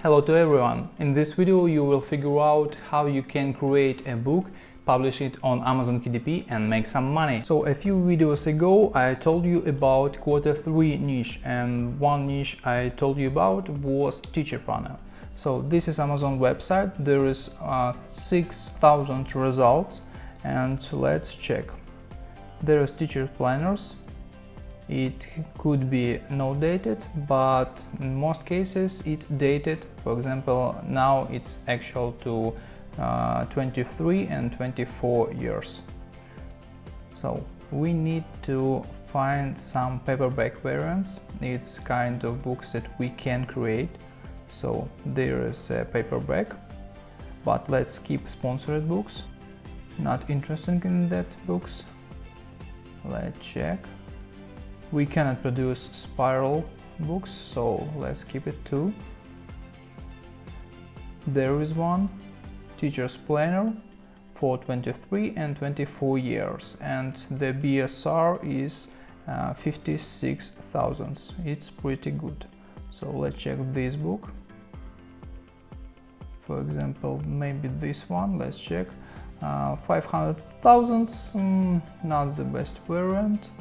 Hello to everyone! In this video you will figure out how you can create a book, publish it on Amazon KDP and make some money. So a few videos ago I told you about Q3 niche, and one niche I told you about was teacher planner. So this is Amazon website, there is 6,000 results, and let's check. There is teacher planners. It could be not dated, but in most cases it's dated. For example, now it's actual to 23 and 24 years. So we need to find some paperback variants. It's kind of books that we can create. So there is a paperback, but let's skip sponsored books. Not interested in that books. Let's check. We cannot produce spiral books, so let's keep it too. There is one, teacher's planner for 23 and 24 years, and the BSR is 56,000. It's pretty good. So let's check this book. For example, maybe this one, let's check. 500,000, not the best variant.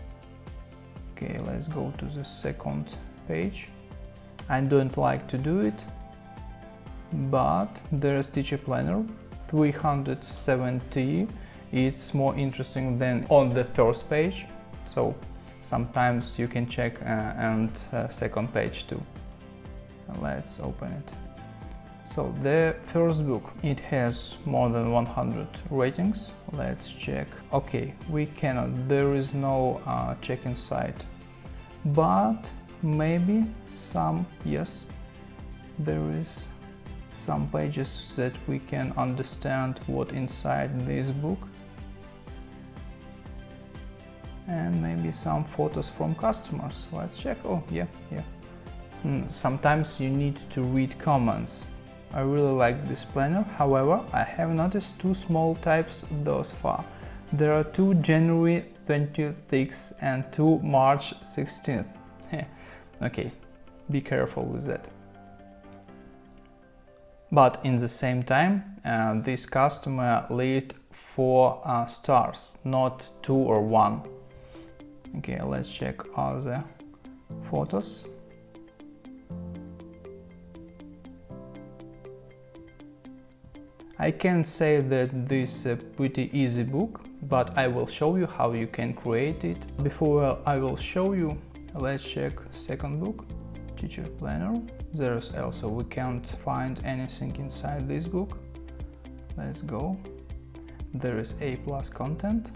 Okay, let's go to the second page. I don't like to do it, but there is teacher planner 370. It's more interesting than on the first page, so sometimes you can check and second page too. Let's open it. So the first book, it has more than 100 ratings. Let's check. Okay, we cannot, there is no check-in site, but maybe some, yes, there is some pages that we can understand what inside this book, and maybe some photos from customers. Let's check. Oh yeah. Sometimes you need to read comments. I really like this planner, however, I have noticed two small types thus far. There are two January 26th and two March 16th. Okay, be careful with that. But in the same time, this customer leaved 4 stars, not 2 or 1. Okay, let's check other photos. I can say that this is a pretty easy book, but I will show you how you can create it. Before I will show you, let's check second book, teacher planner. There's also, we can't find anything inside this book. Let's go. There is A+ content.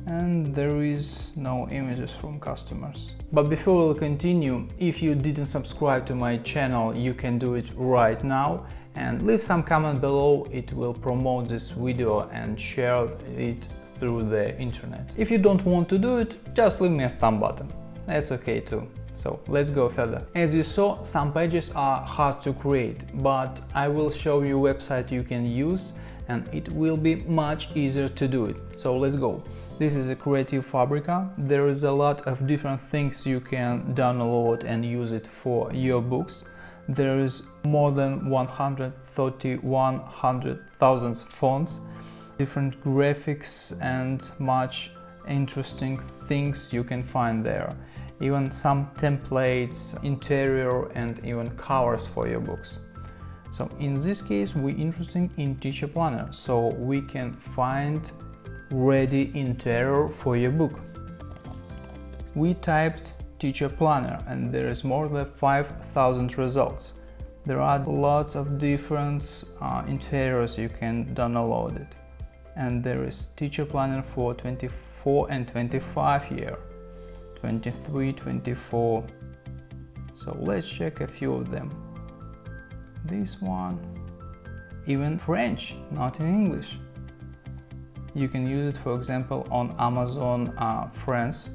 And there is no images from customers. But before we'll continue, if you didn't subscribe to my channel, you can do it right now and leave some comment below. It will promote this video and share it through the internet. If you don't want to do it, just leave me a thumb button. That's okay too. So let's go further. As you saw, some pages are hard to create, but I will show you a website you can use and it will be much easier to do it. So let's go. This is a Creative Fabrica. There is a lot of different things you can download and use it for your books. There is more than 100,000 fonts, different graphics and much interesting things you can find there. Even some templates, interior and even covers for your books. So in this case we're interested in teacher planner, so we can find ready interior for your book. We typed teacher planner and there is more than 5,000 results. There are lots of different interiors you can download it. And there is teacher planner for 24 and 25 year, 23, 24. So let's check a few of them. This one, even French, not in English. You can use it, for example, on Amazon France.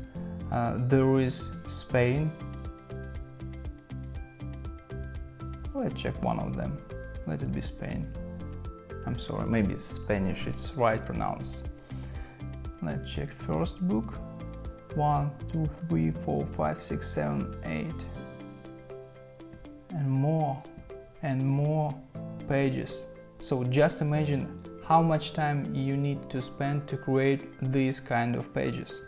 There is Spain. Let's check one of them. Let it be Spain. I'm sorry, maybe it's Spanish, it's right pronounced. Let's check first book. 1, 2, 3, 4, 5, 6, 7, 8 and more pages. So just imagine how much time you need to spend to create these kind of pages.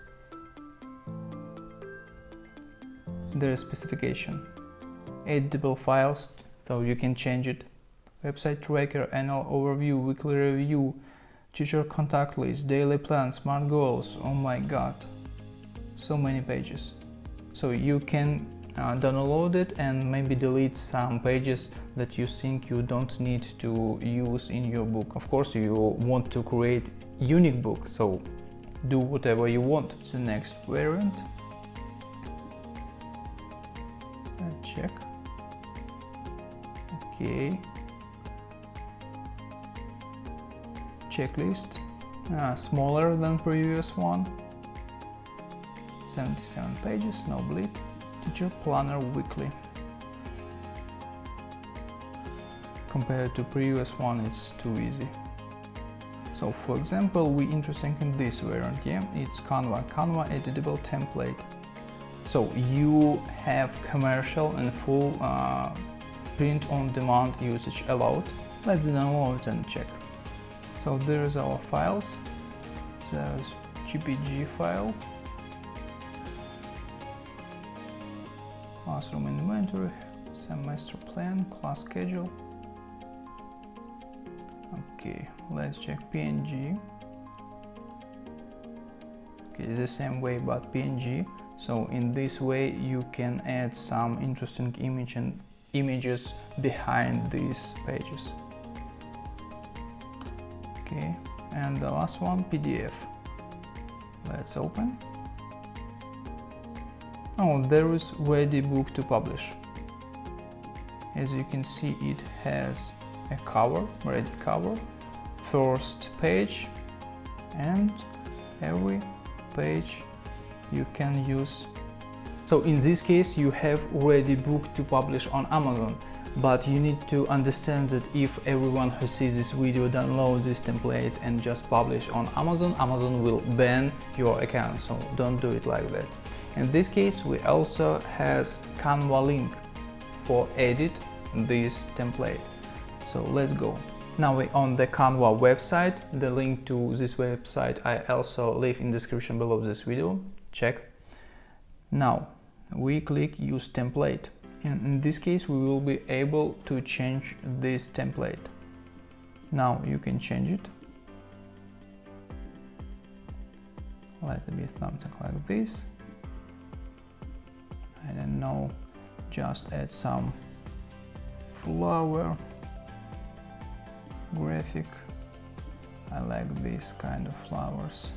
There is specification, editable files, so you can change it, website tracker, annual overview, weekly review, teacher contact list, daily plan, smart goals. Oh my god, so many pages. So you can download it and maybe delete some pages that you think you don't need to use in your book. Of course, you want to create unique book, so do whatever you want. The next variant. Check. Okay. Checklist. Smaller than previous one. 77 pages, no bleed. Teacher planner weekly. Compared to previous one, it's too easy. So for example, we interested in this variant, yeah? It's Canva editable template. So you have commercial and full print on demand usage allowed. Let's download and check. So there's our files. There's GPG file, classroom inventory, semester plan, class schedule. Okay, let's check PNG. Okay, it's the same way but PNG. So in this way you can add some interesting images behind these pages. Okay, and the last one, PDF. Let's open. Oh, there is ready book to publish. As you can see, it has a cover, ready cover, first page, and every page you can use. So in this case you have ready book to publish on Amazon, but you need to understand that if everyone who sees this video downloads this template and just publish on Amazon, Amazon will ban your account, so don't do it like that. In this case we also has Canva link for edit this template. So let's go. Now we're on the Canva website. The link to this website I also leave in description below this video. Check. Now we click use template, and in this case we will be able to change this template. Now you can change it. Let it be something like this. I don't know, just add some flower graphic. I like this kind of flowers.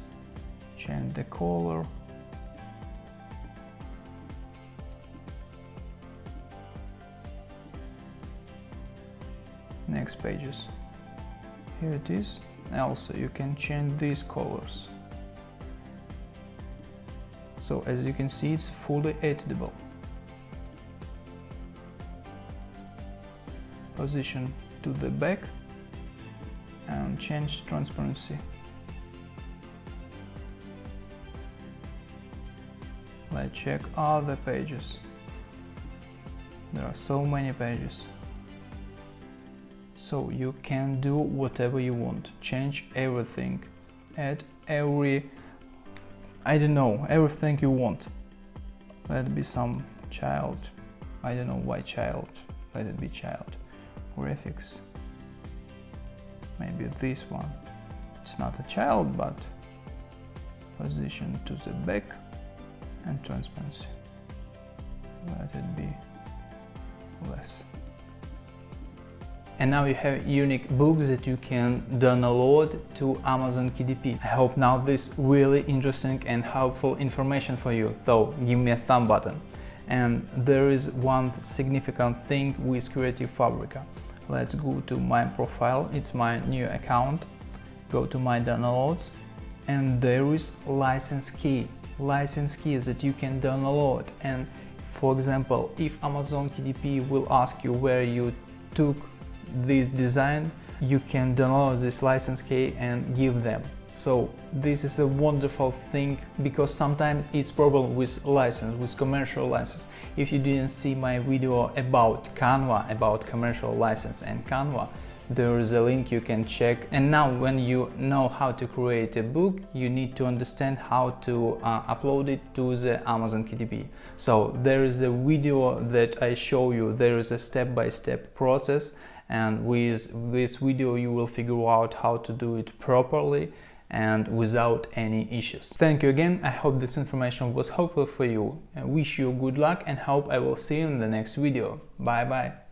Change the color. Next pages. Here it is. Also you can change these colors. So as you can see, it's fully editable. Position to the back and change transparency. Let's check other pages. There are so many pages. So you can do whatever you want, change everything, add everything you want. Let it be some child, I don't know why child, let it be child. Graphics, maybe this one, it's not a child, but position to the back and transparency. Let it be less. And now you have unique books that you can download to Amazon KDP. I hope now this really interesting and helpful information for you, so give me a thumb button. And there is one significant thing with Creative Fabrica. Let's go to my profile, it's my new account, go to my downloads, and there is license key that you can download. And for example, if Amazon KDP will ask you where you took this design, you can download this license key and give them. So this is a wonderful thing, because sometimes it's problem with license, with commercial license. If you didn't see my video about Canva, about commercial license and Canva, there is a link you can check. And now when you know how to create a book, you need to understand how to upload it to the Amazon KDP. So there is a video that I show you, there is a step-by-step process, and with this video you will figure out how to do it properly and without any issues. Thank you again. I hope this information was helpful for you. I wish you good luck and hope I will see you in the next video. Bye bye.